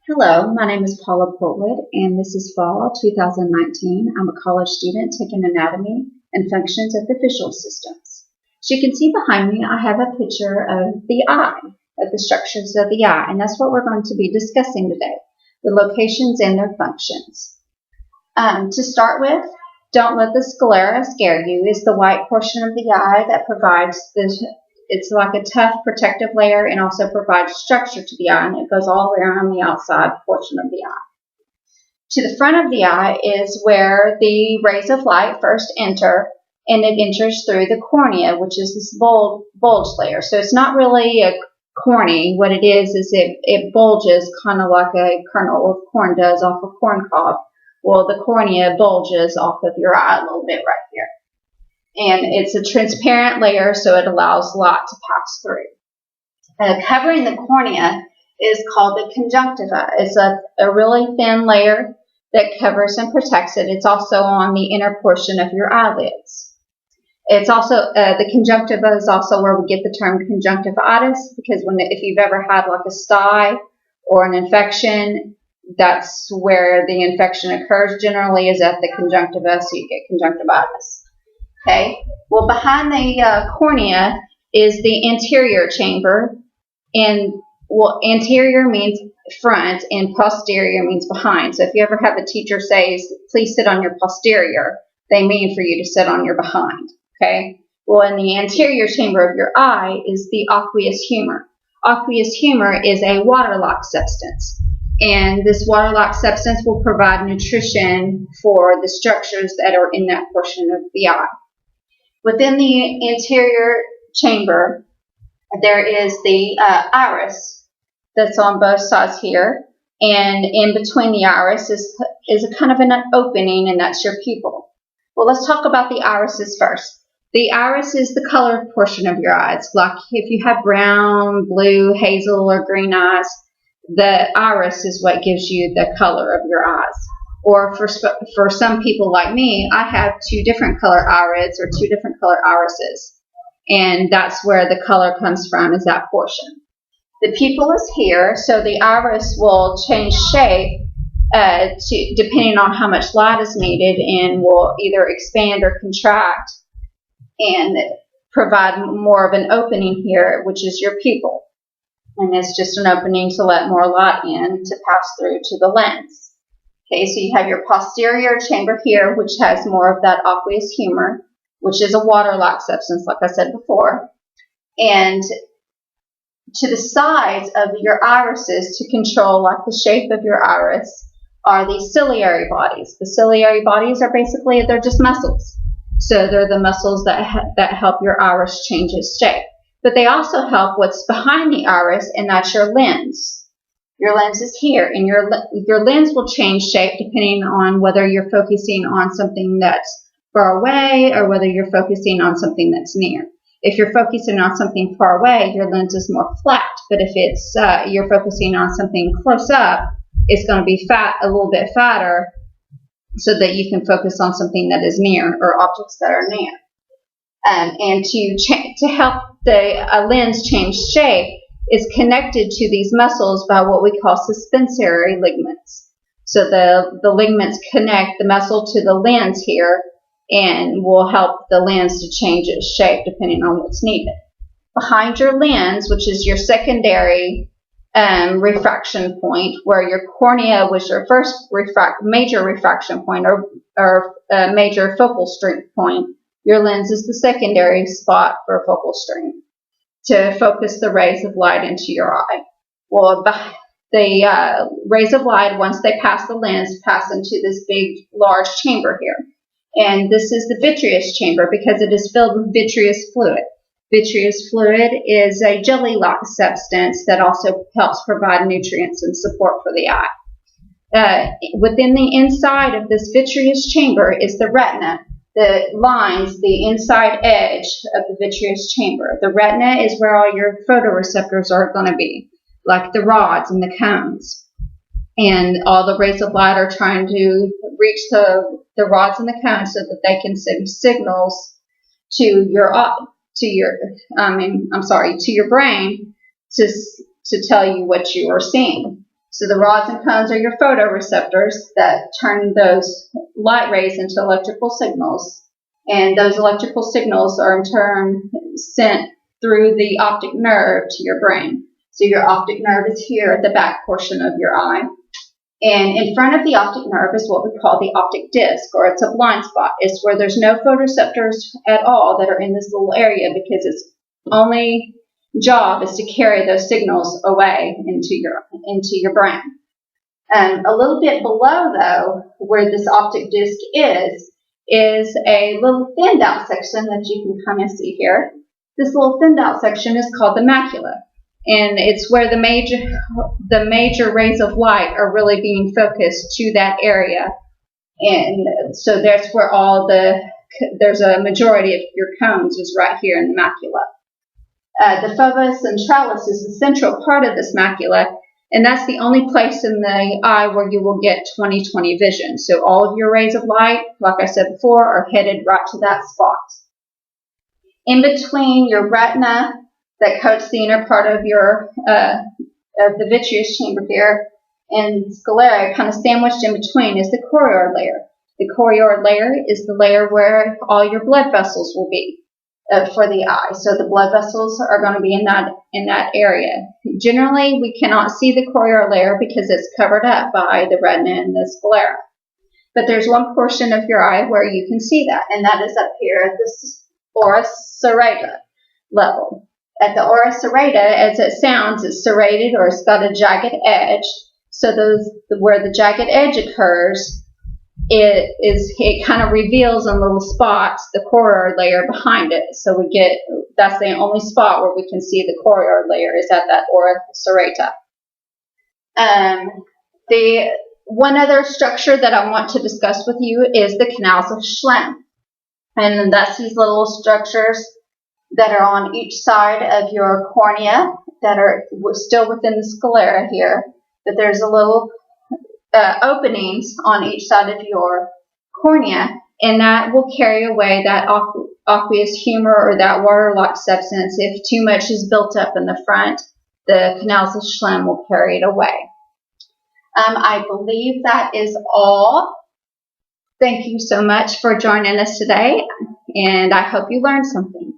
Hello, my name is Paula Portwood, and this is fall 2019. I'm a college student taking anatomy and functions of the visual systems. As you can see behind me, I have a picture of the eye, of the structures of the eye, and that's what we're going to be discussing today, the locations and their functions. To start with, don't let the sclera scare you. It's the white portion of the eye that provides it's like a tough protective layer and also provides structure to the eye, and it goes all around the outside portion of the eye. To the front of the eye is where the rays of light first enter, and it enters through the cornea, which is this bulge layer. So it's not really a cornea. What it is it bulges kind of like a kernel of corn does off a corn cob. Well, the cornea bulges off of your eye a little bit right here. And it's a transparent layer, so it allows light to pass through. Covering the cornea is called the conjunctiva. It's a really thin layer that covers and protects it. It's also on the inner portion of your eyelids. It's also the conjunctiva is also where we get the term conjunctivitis, because if you've ever had like a stye or an infection, that's where the infection occurs. Generally, is at the conjunctiva, so you get conjunctivitis. Okay. Well, behind the cornea is the anterior chamber, and anterior means front, and posterior means behind. So if you ever have a teacher say, "Please sit on your posterior," they mean for you to sit on your behind. Okay. Well, in the anterior chamber of your eye is the aqueous humor. Aqueous humor is a water-like substance, and this water-like substance will provide nutrition for the structures that are in that portion of the eye. Within the anterior chamber, there is the iris that's on both sides here, and in between the iris is a kind of an opening, and that's your pupil. Well, let's talk about the irises first. The iris is the colored portion of your eyes. Like if you have brown, blue, hazel, or green eyes, the iris is what gives you the color of your eyes. Or for some people like me, I have two different color irids or two different color irises. And that's where the color comes from, is that portion. The pupil is here, so the iris will change shape depending on how much light is needed, and will either expand or contract and provide more of an opening here, which is your pupil. And it's just an opening to let more light in to pass through to the lens. Okay, so you have your posterior chamber here, which has more of that aqueous humor, which is a water-like substance, like I said before. And to the sides of your irises, to control like the shape of your iris, are the ciliary bodies. The ciliary bodies are basically, they're just muscles. So they're the muscles that help your iris change its shape. But they also help what's behind the iris, and that's your lens. Your lens is here, and your lens will change shape depending on whether you're focusing on something that's far away or whether you're focusing on something that's near. If you're focusing on something far away, your lens is more flat. But if it's you're focusing on something close up, it's going to be a little bit fatter, so that you can focus on something that is near, or objects that are near. And to help the lens change shape, is connected to these muscles by what we call suspensory ligaments. So the ligaments connect the muscle to the lens here, and will help the lens to change its shape depending on what's needed. Behind your lens, which is your secondary refraction point, where your cornea was your first major refraction point, or major focal strength point, your lens is the secondary spot for focal strength to focus the rays of light into your eye. Well, the rays of light, once they pass the lens, pass into this big, large chamber here. And this is the vitreous chamber, because it is filled with vitreous fluid. Vitreous fluid is a jelly-like substance that also helps provide nutrients and support for the eye. Within the inside of this vitreous chamber is the retina, that lines the inside edge of the vitreous chamber. The retina is where all your photoreceptors are going to be, like the rods and the cones. And all the rays of light are trying to reach the rods and the cones so that they can send signals to your brain to tell you what you are seeing. So the rods and cones are your photoreceptors that turn those light rays into electrical signals. And those electrical signals are in turn sent through the optic nerve to your brain. So your optic nerve is here at the back portion of your eye. And in front of the optic nerve is what we call the optic disc, or it's a blind spot. It's where there's no photoreceptors at all that are in this little area, because its only job is to carry those signals away into your brain. A little bit below, though, where this optic disc is a little thinned out section that you can kind of see here. This little thinned out section is called the macula, and it's where the major rays of light are really being focused to that area. And so that's where there's a majority of your cones is right here in the macula. The fovea centralis is the central part of this macula, and that's the only place in the eye where you will get 20/20 vision. So all of your rays of light, like I said before, are headed right to that spot. In between your retina that coats the inner part of the vitreous chamber here and sclera, kind of sandwiched in between, is the choroid layer. The choroid layer is the layer where all your blood vessels will be for the eye. So the blood vessels are going to be in that area. Generally, we cannot see the choroid layer because it's covered up by the retina and the sclera. But there's one portion of your eye where you can see that, and that is up here at this ora serrata level. At the ora serrata, as it sounds, it's serrated, or it's got a jagged edge. So where the jagged edge occurs, it kind of reveals in little spots the choroid layer behind it. So that's the only spot where we can see the choroid layer is at that ora serrata. The one other structure that I want to discuss with you is the canals of Schlemm. And that's these little structures that are on each side of your cornea that are still within the sclera here. But there's a little openings on each side of your cornea, and that will carry away that aqueous humor, or that water-like substance. If too much is built up in the front, the canals of Schlemm will carry it away. I believe that is all. Thank you so much for joining us today, and I hope you learned something.